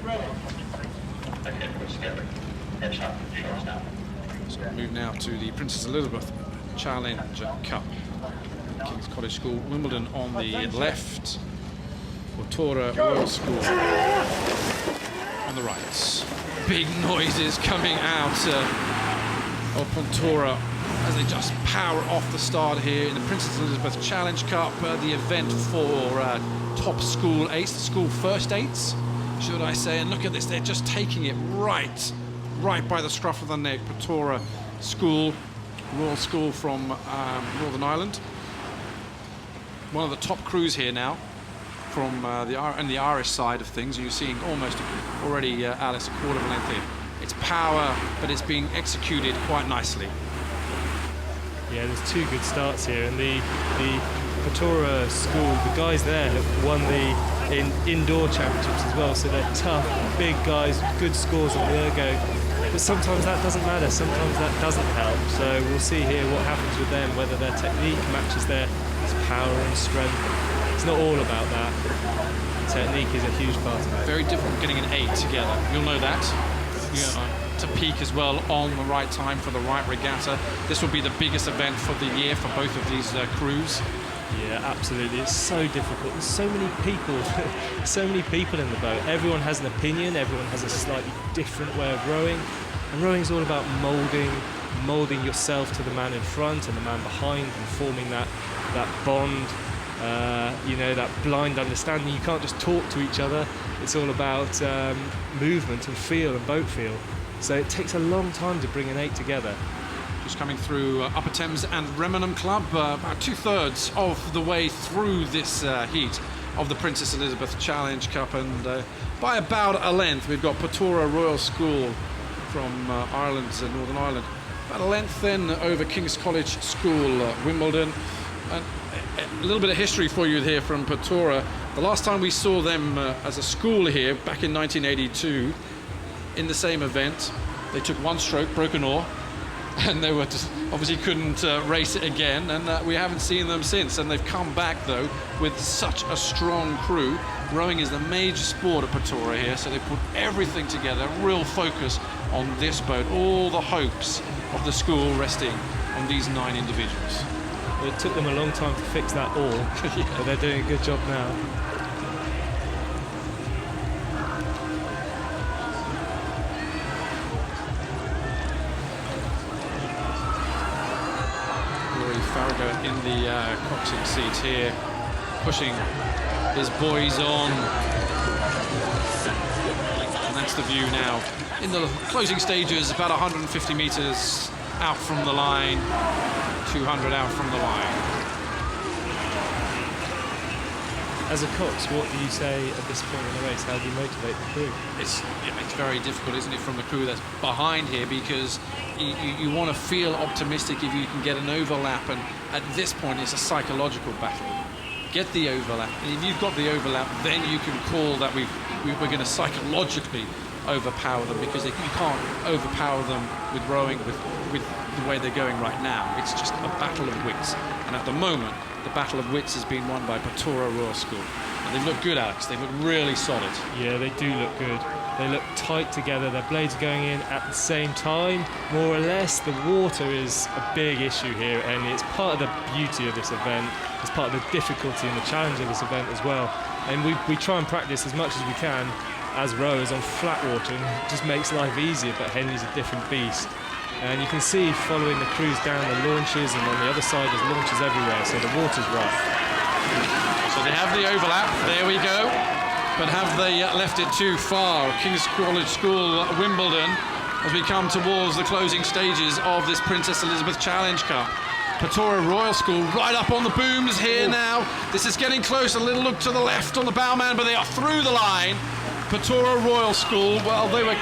So we'll move now to the Princess Elizabeth Challenge Cup. King's College School, Wimbledon on the left. Portora Royal School on the right. Big noises coming out of Portora as they just power off the start here in the Princess Elizabeth Challenge Cup, the event for top school eights, the school first eights, should I say. And look at this, they're just taking it right by the scruff of the neck. Portora School, Royal School from Northern Ireland. One of the top crews here now from the Irish side of things. You're seeing almost already, Alice, a quarter of a length in. It's power, but it's being executed quite nicely. Yeah, there's two good starts here, and the Portora School, the guys there have won the indoor championships as well, so they're tough, big guys, good scores on the ergo. But sometimes that doesn't matter, sometimes that doesn't help. So we'll see here what happens with them, whether their technique matches their power and strength. It's not all about that. Technique is a huge part of it. Very different getting an 8 together. You'll know that. To peak as well on the right time for the right regatta. This will be the biggest event for the year for both of these crews. Yeah, absolutely. It's so difficult. There's so many people, so many people in the boat. Everyone has an opinion. Everyone has a slightly different way of rowing. And rowing is all about moulding yourself to the man in front and the man behind, and forming that bond. You know, that blind understanding. You can't just talk to each other. It's all about movement and feel and boat feel. So it takes a long time to bring an 8 together. Just coming through Upper Thames and Remenham Club, about 2/3 of the way through this heat of the Princess Elizabeth Challenge Cup, and by about a length we've got Portora Royal School from Ireland, Northern Ireland. About a length then over King's College School, Wimbledon. And a little bit of history for you here from Portora. The last time we saw them as a school here, back in 1982, in the same event, they took one stroke, broke an oar, and they were just obviously couldn't race it again, and we haven't seen them since. And they've come back though with such a strong crew. Rowing is the major sport at Portora here, so they put everything together, real focus on this boat, all the hopes of the school resting on these 9 individuals. It took them a long time to fix that oar, yeah. But they're doing a good job now. Farragut in the coxswain seat here, pushing his boys on. And that's the view now. In the closing stages, about 150 metres out from the line, 200 out from the line. As a cox, what do you say at this point in the race? How do you motivate the crew? It's very difficult, isn't it, from the crew that's behind here, because you want to feel optimistic if you can get an overlap, and at this point it's a psychological battle. Get the overlap, and if you've got the overlap, then you can call that we're going to psychologically overpower them, because you can't overpower them with rowing with the way they're going right now. It's just a battle of wits, and at the moment the battle of wits has been won by Portora Royal School, and they look good, Alex. They look really solid. Yeah, they do look good. They look tight together. Their blades are going in at the same time, more or less. The water is a big issue here, and it's part of the beauty of this event. It's part of the difficulty and the challenge of this event as well. And we try and practice as much as we can as rowers on flat water, and it just makes life easier, but Henley's a different beast. And you can see following the crews down the launches, and on the other side there's launches everywhere, so the water's rough. So they have the overlap, there we go. But have they left it too far? King's College School, Wimbledon, as we come towards the closing stages of this Princess Elizabeth Challenge Cup. Portora Royal School right up on the booms here now. This is getting close, a little look to the left on the bowman, but they are through the line. Portora Royal School, well, they were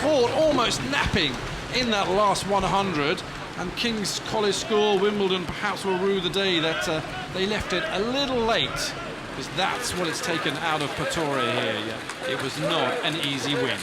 caught almost napping in that last 100, and King's College School, Wimbledon, perhaps will rue the day that they left it a little late, because that's what it's taken out of Portora here. Yeah. It was not an easy win.